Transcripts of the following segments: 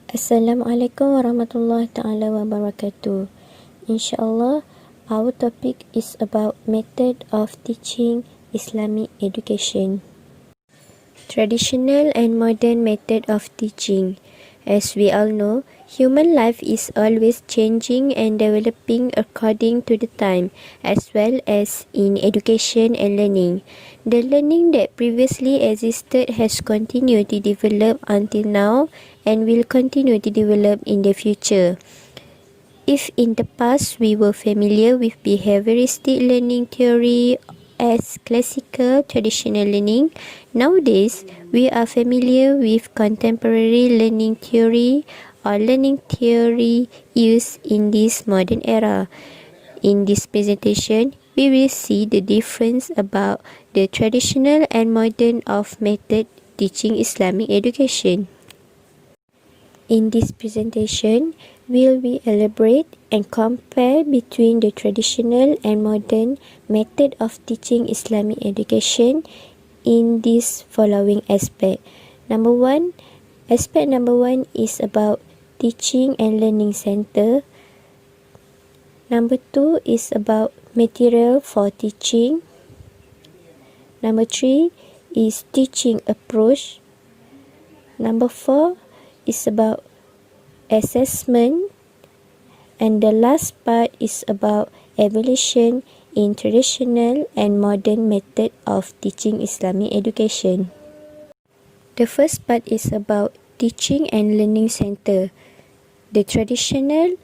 Assalamualaikum warahmatullahi taala wabarakatuh. InsyaAllah, our topic is about method of teaching Islamic education. Traditional and modern method of teaching. As we all know, human life is always changing and developing according to the time, as well as in education and learning. The learning that previously existed has continued to develop until now and will continue to develop in the future. If in the past we were familiar with behavioristic learning theory as classical traditional learning, nowadays we are familiar with contemporary learning theory or learning theory used in this modern era. In this presentation, we will see the difference about the traditional and modern of method teaching Islamic education. In this presentation, we will elaborate and compare between the traditional and modern method of teaching Islamic education in this following aspect. Aspect number one is about teaching and learning center. Number two is about material for teaching. Number three is teaching approach. Number four is about assessment. And the last part is about evolution in traditional and modern method of teaching Islamic education. The first part is about teaching and learning center. The traditional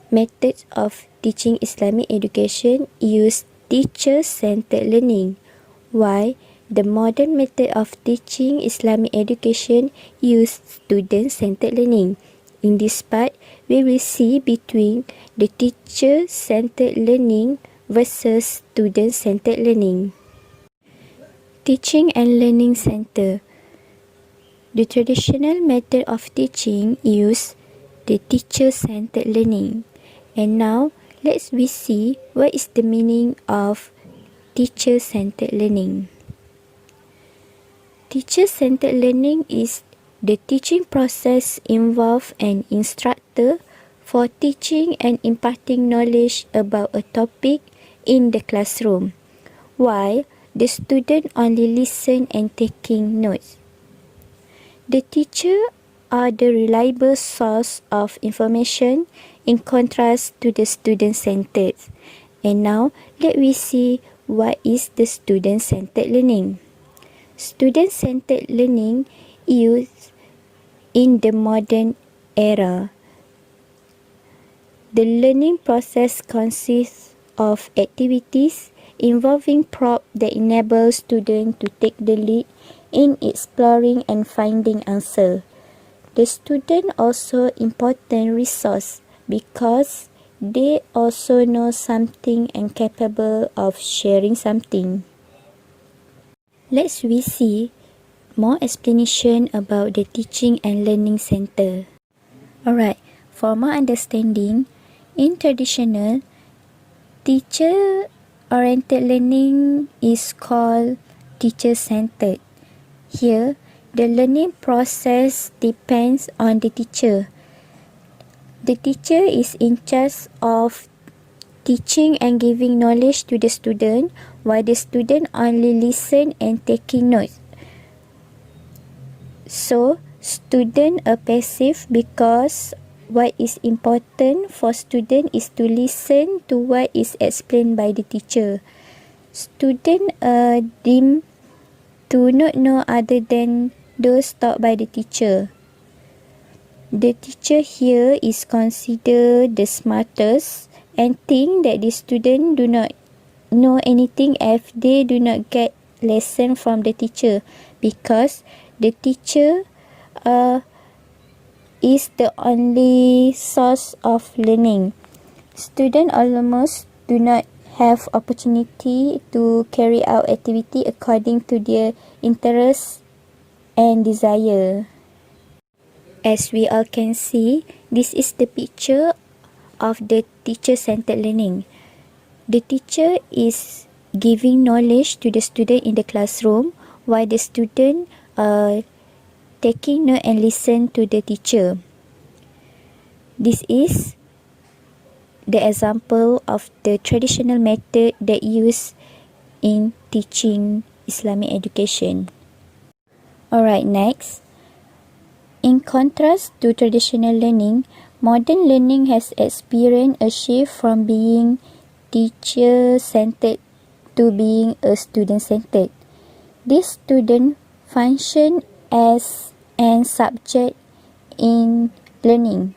methods of teaching Islamic education use teacher-centered learning, while the modern method of teaching Islamic education use student-centered learning. In this part, we will see between the teacher-centered learning versus student-centered learning. Teaching and learning center. The traditional method of teaching use the teacher-centered learning. And now, let's see what is the meaning of teacher-centered learning. Teacher-centered learning is the teaching process involves an instructor for teaching and imparting knowledge about a topic in the classroom, while the student only listen and taking notes. The teacher are the reliable source of information in contrast to the student-centered. And now, let me see what is the student-centered learning. Student-centered learning used in the modern era. The learning process consists of activities involving prompts that enable students to take the lead in exploring and finding answers. The student also important resource because they also know something and capable of sharing something. Let's see more explanation about the teaching and learning center. Alright, for more understanding, in traditional, teacher-oriented learning is called teacher-centered. Here, the learning process depends on the teacher. The teacher is in charge of teaching and giving knowledge to the student, while the student only listen and taking notes. So, students are passive because what is important for students is to listen to what is explained by the teacher. Students are deemed to not know other than those taught by the teacher. The teacher here is considered the smartest and think that the students do not know anything if they do not get lesson from the teacher, because the teacher is the only source of learning. Students almost do not have opportunity to carry out activity according to their interests and desire. As we all can see, this is the picture of the teacher-centered learning. The teacher is giving knowledge to the student in the classroom, while the student taking note and listen to the teacher. This is the example of the traditional method that used in teaching Islamic education. Alright, next. In contrast to traditional learning, modern learning has experienced a shift from being teacher-centered to being a student-centered. This student function as an subject in learning.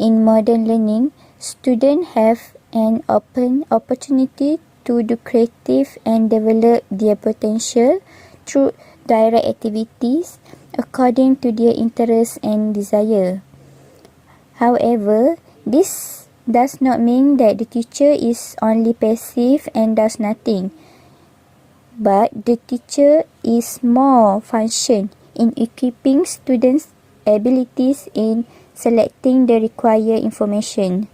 In modern learning, students have an open opportunity to do creative and develop their potential through direct activities according to their interests and desire. However, this does not mean that the teacher is only passive and does nothing, but the teacher is more function in equipping students' abilities in selecting the required information.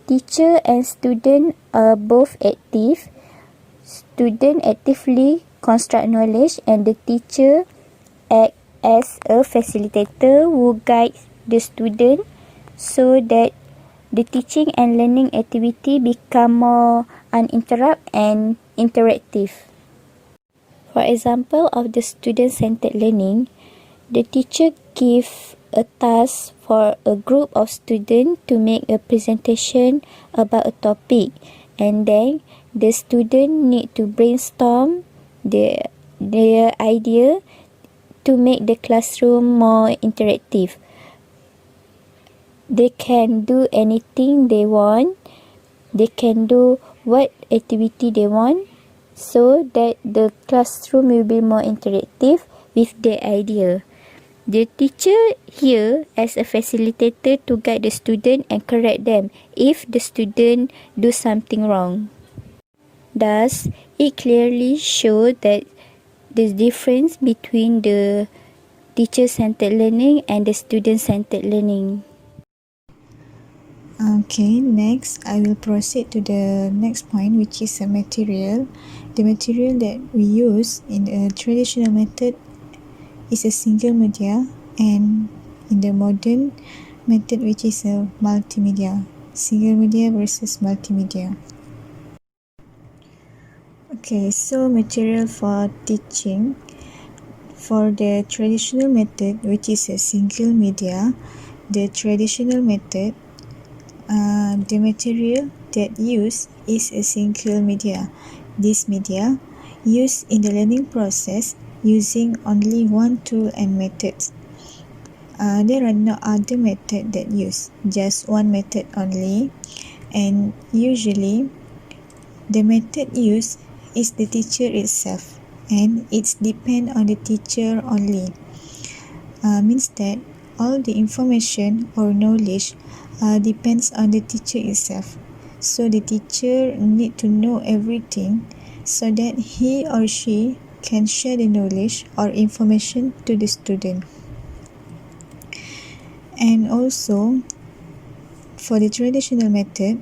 Teacher and student are both active. Student actively construct knowledge and the teacher act as a facilitator who guides the student so that the teaching and learning activity become more uninterrupted and interactive. For example of the student-centered learning, the teacher gives a task for a group of students to make a presentation about a topic, and then the student need to brainstorm their idea to make the classroom more interactive. They can do anything they want. They can do what activity they want so that the classroom will be more interactive with their idea. The teacher here as a facilitator to guide the student and correct them if the student do something wrong. Thus, it clearly shows that the difference between the teacher-centered learning and the student-centered learning. Okay, next I will proceed to the next point, which is a material. The material that we use in a traditional method is a single media, and in the modern method, which is a multimedia. Single media versus multimedia. Okay, so material for teaching. For the traditional method, which is a single media, the traditional method, the material that used is a single media. This media used in the learning process using only one tool and methods. There are no other method that use, just one method only, and usually the method used is the teacher itself, and it's depend on the teacher only. Means that all the information or knowledge depends on the teacher itself. So the teacher need to know everything so that he or she can share the knowledge or information to the student. And also, for the traditional method,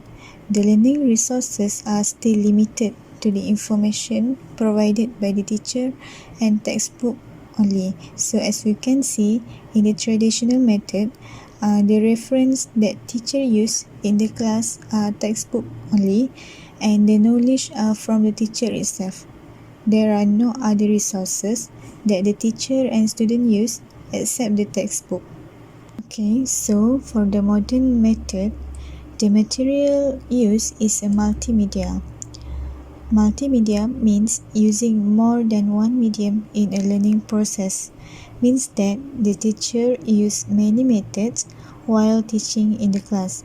the learning resources are still limited to the information provided by the teacher and textbook only. So as we can see, in the traditional method, the reference that teacher use in the class are textbook only, and the knowledge are from the teacher itself. There are no other resources that the teacher and student use except the textbook. Okay, so for the modern method, the material used is a multimedia. Multimedia means using more than one medium in a learning process. Means that the teacher use many methods while teaching in the class.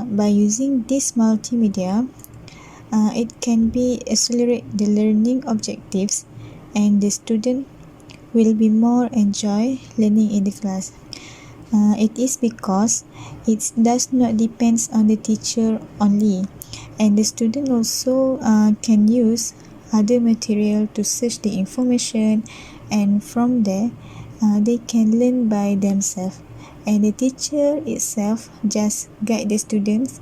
By using this multimedia, it can be accelerate the learning objectives, and the student will be more enjoy learning in the class. It is because it does not depend on the teacher only, and the student also can use other material to search the information, and from there they can learn by themselves, and the teacher itself just guide the students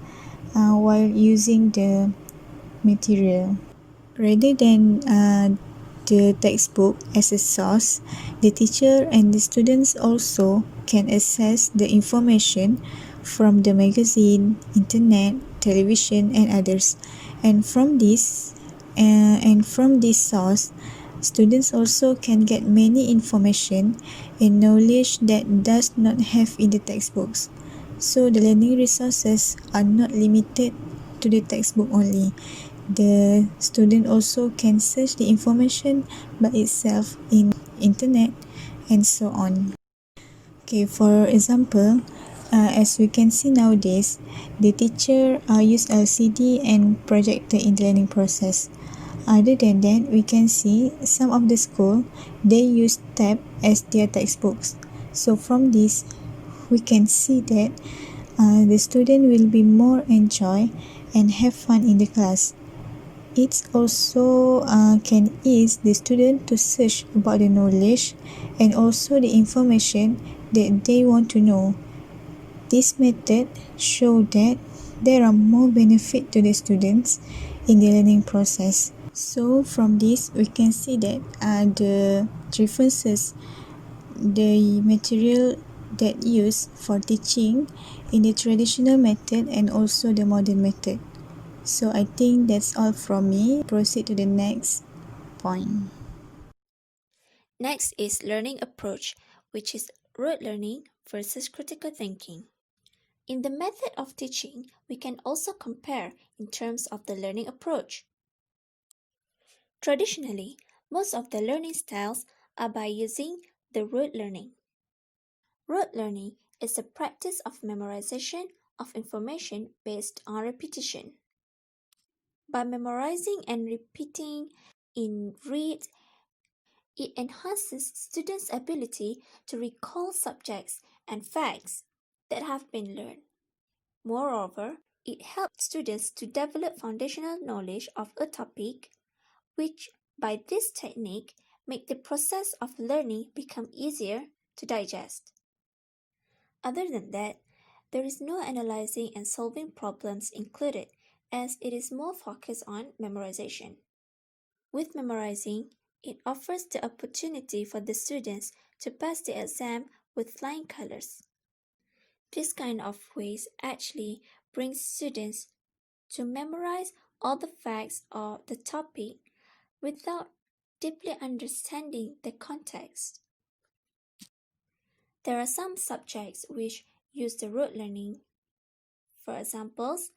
while using the material. Rather than the textbook as a source, the teacher and the students also can access the information from the magazine, internet, television, and others. And from this source, students also can get many information and knowledge that does not have in the textbooks. So the learning resources are not limited to the textbook only. The student also can search the information by itself in internet and so on. Okay, for example, as we can see nowadays, the teacher use LCD and projector in the learning process. Other than that, we can see some of the school, they use tab as their textbooks. So from this, we can see that the student will be more enjoy and have fun in the class. It also can ease the student to search about the knowledge and also the information that they want to know. This method shows that there are more benefits to the students in the learning process. So from this, we can see that the differences, the material that used for teaching in the traditional method and also the modern method. So I think that's all from me. Proceed to the next point. Next is learning approach, which is rote learning versus critical thinking. In the method of teaching, we can also compare in terms of the learning approach. Traditionally, most of the learning styles are by using the rote learning. Rote learning is a practice of memorization of information based on repetition. By memorizing and repeating in read, it enhances students' ability to recall subjects and facts that have been learned. Moreover, it helps students to develop foundational knowledge of a topic, which by this technique make the process of learning become easier to digest. Other than that, there is no analyzing and solving problems included, as it is more focused on memorization. With memorizing, it offers the opportunity for the students to pass the exam with flying colors. This kind of ways actually brings students to memorize all the facts of the topic without deeply understanding the context. There are some subjects which use the rote learning. For examples,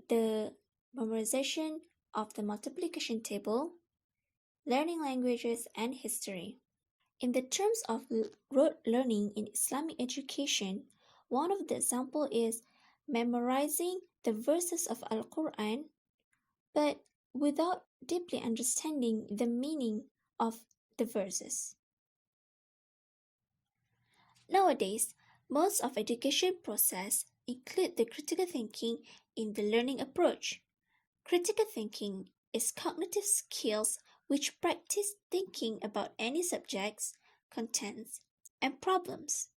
the memorization of the multiplication table, learning languages, and history. In the terms of rote learning in Islamic education, one of the examples is memorizing the verses of Al-Quran, but without deeply understanding the meaning of the verses. Nowadays, most of education process include the critical thinking in the learning approach. Critical thinking is cognitive skills which practice thinking about any subjects, contents, and problems,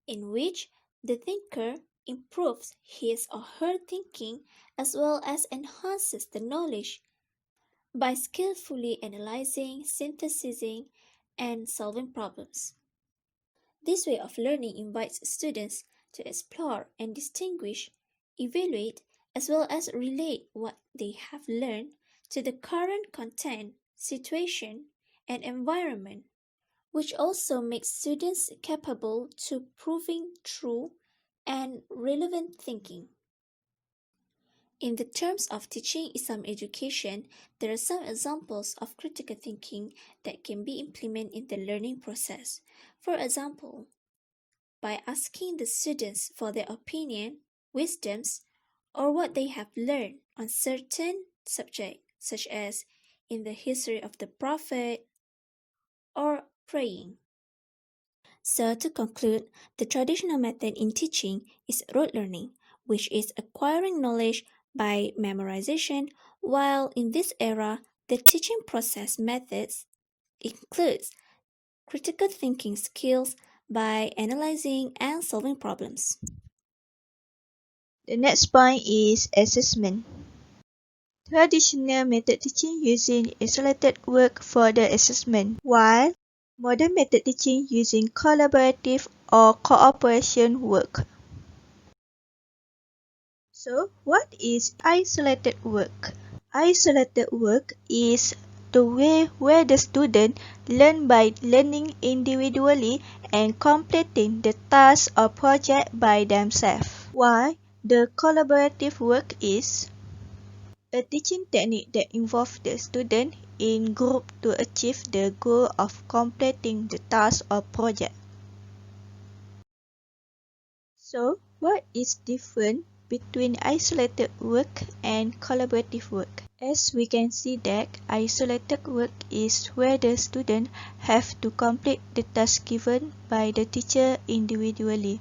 in which the thinker improves his or her thinking as well as enhances the knowledge by skillfully analyzing, synthesizing, and solving problems. This way of learning invites students to explore and distinguish, evaluate, as well as relate what they have learned to the current content, situation, and environment, which also makes students capable to proving true and relevant thinking. In the terms of teaching Islam education, there are some examples of critical thinking that can be implemented in the learning process. For example, by asking the students for their opinion, wisdoms, or what they have learned on certain subjects, such as in the history of the Prophet or praying. So, to conclude, the traditional method in teaching is rote learning, which is acquiring knowledge by memorization, while in this era, the teaching process methods includes critical thinking skills by analyzing and solving problems. The next point is assessment. Traditional method teaching using isolated work for the assessment, while modern method teaching using collaborative or cooperation work. So, what is isolated work? Isolated work is the way where the student learn by learning individually and completing the task or project by themselves. While the collaborative work is a teaching technique that involves the student in group to achieve the goal of completing the task or project. So, what is different between isolated work and collaborative work? As we can see that isolated work is where the student have to complete the task given by the teacher individually.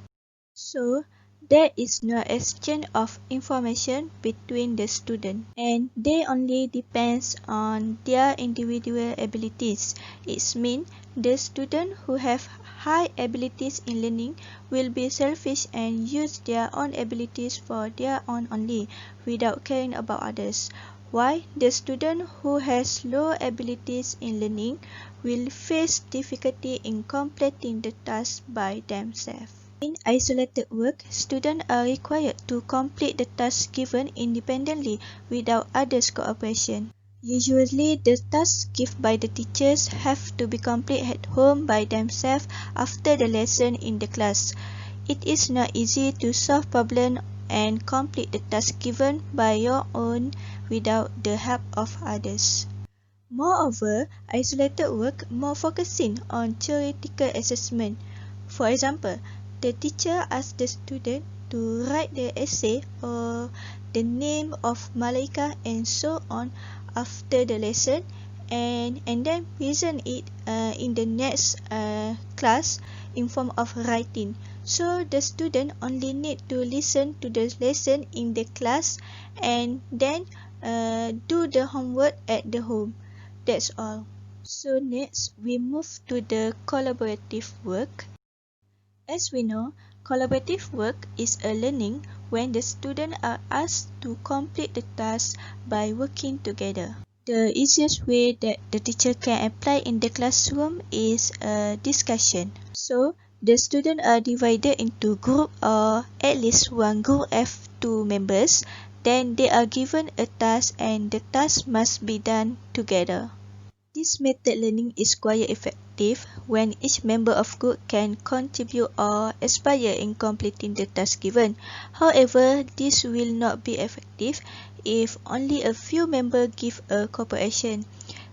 So, there is no exchange of information between the student and they only depends on their individual abilities. It means the student who have high abilities in learning will be selfish and use their own abilities for their own only without caring about others. While the student who has low abilities in learning will face difficulty in completing the task by themselves. In isolated work, students are required to complete the task given independently without others' cooperation. Usually, the tasks given by the teachers have to be completed at home by themselves after the lesson in the class. It is not easy to solve problems and complete the task given by your own without the help of others. Moreover, isolated work more focusing on theoretical assessment. For example, the teacher asks the student to write the essay or the name of Malaykah and so on after the lesson and then present it in the next class in form of writing. So the student only need to listen to the lesson in the class and then do the homework at the home. That's all. So next we move to the collaborative work. As we know, collaborative work is a learning when the students are asked to complete the task by working together. The easiest way that the teacher can apply in the classroom is a discussion. So, the students are divided into group or at least one group of 2 members. Then they are given a task and the task must be done together. This method learning is quite effective when each member of group can contribute or aspire in completing the task given. However, this will not be effective if only a few members give a cooperation.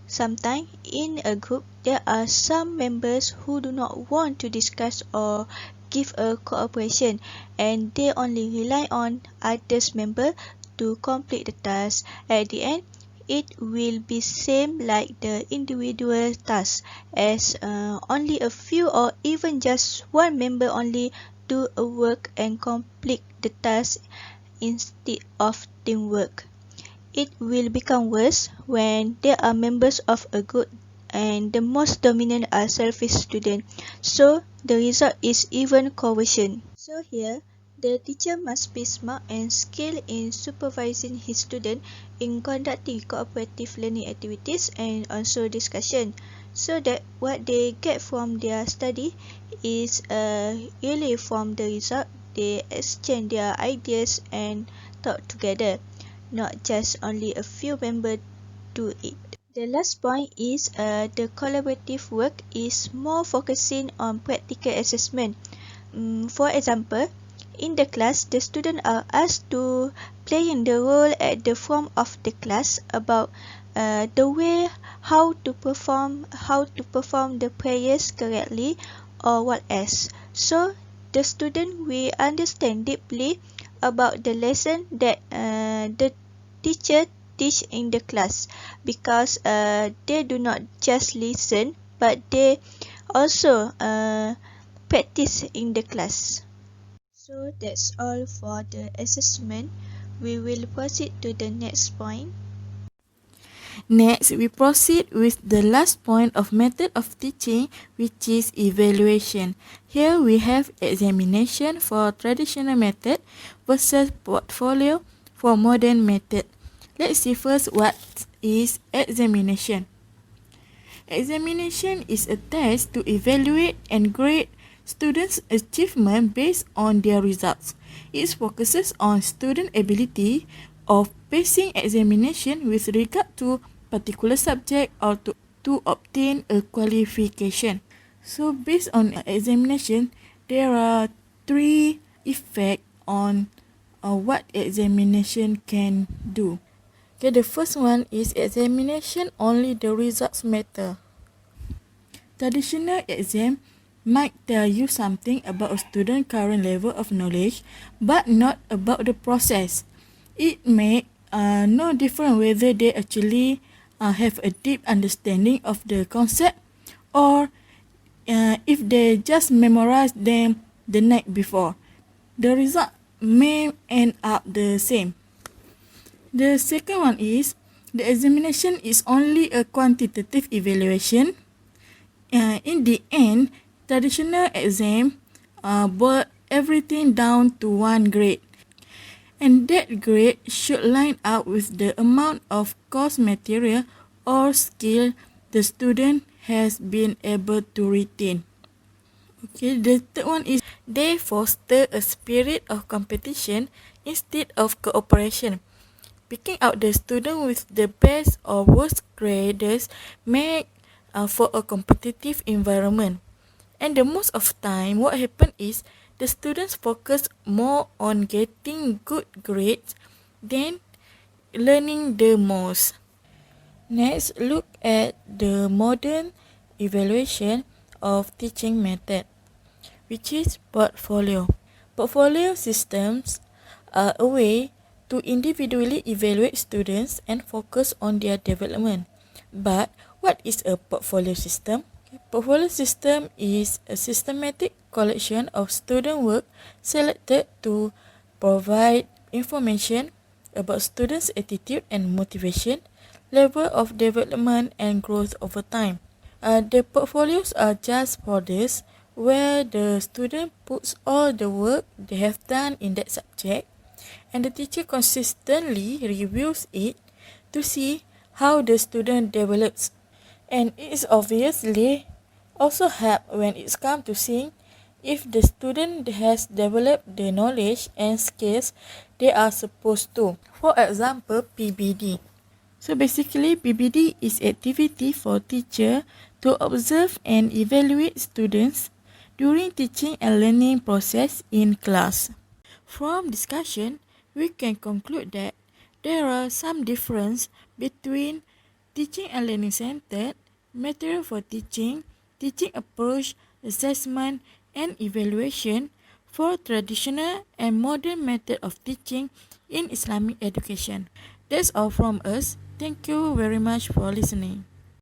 Sometimes in a group, there are some members who do not want to discuss or give a cooperation and they only rely on others members to complete the task. At the end, it will be same like the individual task as only a few or even just one member only do a work and complete the task instead of teamwork. It will become worse when there are members of a group and the most dominant are selfish students. So the result is even coercion. So here, the teacher must be smart and skilled in supervising his students in conducting cooperative learning activities and also discussion, so that what they get from their study is really from the result they exchange their ideas and talk together, not just only a few members do it. The last point is the collaborative work is more focusing on practical assessment. For example, in the class, the students are asked to play in the role at the front of the class about the way how to perform the prayers correctly or what else. So the student will understand deeply about the lesson that the teacher teach in the class, because they do not just listen but they also practice in the class. So that's all for the assessment. We will proceed to the next point. Next, we proceed with the last point of method of teaching, which is evaluation. Here we have examination for traditional method versus portfolio for modern method. Let's see first what is examination. Examination is a test to evaluate and grade students' achievement based on their results. It focuses on student ability of passing examination with regard to particular subject or to obtain a qualification. So based on examination, there are three effects on what examination can do. Okay, the first one is examination only the results matter. Traditional exam might tell you something about a student's current level of knowledge, but not about the process. It may no different whether they actually have a deep understanding of the concept or if they just memorize them the night before. The result may end up the same. The second one is the examination is only a quantitative evaluation. In the end, traditional exam boil everything down to one grade, and that grade should line up with the amount of course material or skill the student has been able to retain. Okay, the third one is they foster a spirit of competition instead of cooperation. Picking out the student with the best or worst grades make for a competitive environment. And the most of time, what happen is the students focus more on getting good grades than learning the most. Next, look at the modern evaluation of teaching method, which is portfolio. Portfolio systems are a way to individually evaluate students and focus on their development. But what is a portfolio system? Portfolio system is a systematic collection of student work selected to provide information about students' attitude and motivation, level of development and growth over time. The portfolios are just folders where the student puts all the work they have done in that subject, and the teacher consistently reviews it to see how the student develops. And it is obviously also help when it's come to seeing if the student has developed the knowledge and skills they are supposed to. For example, PBD. So basically, PBD is activity for teacher to observe and evaluate students during teaching and learning process in class. From discussion, we can conclude that there are some difference between teaching and learning centered, material for teaching, teaching approach, assessment, and evaluation for traditional and modern method of teaching in Islamic education. That's all from us. Thank you very much for listening.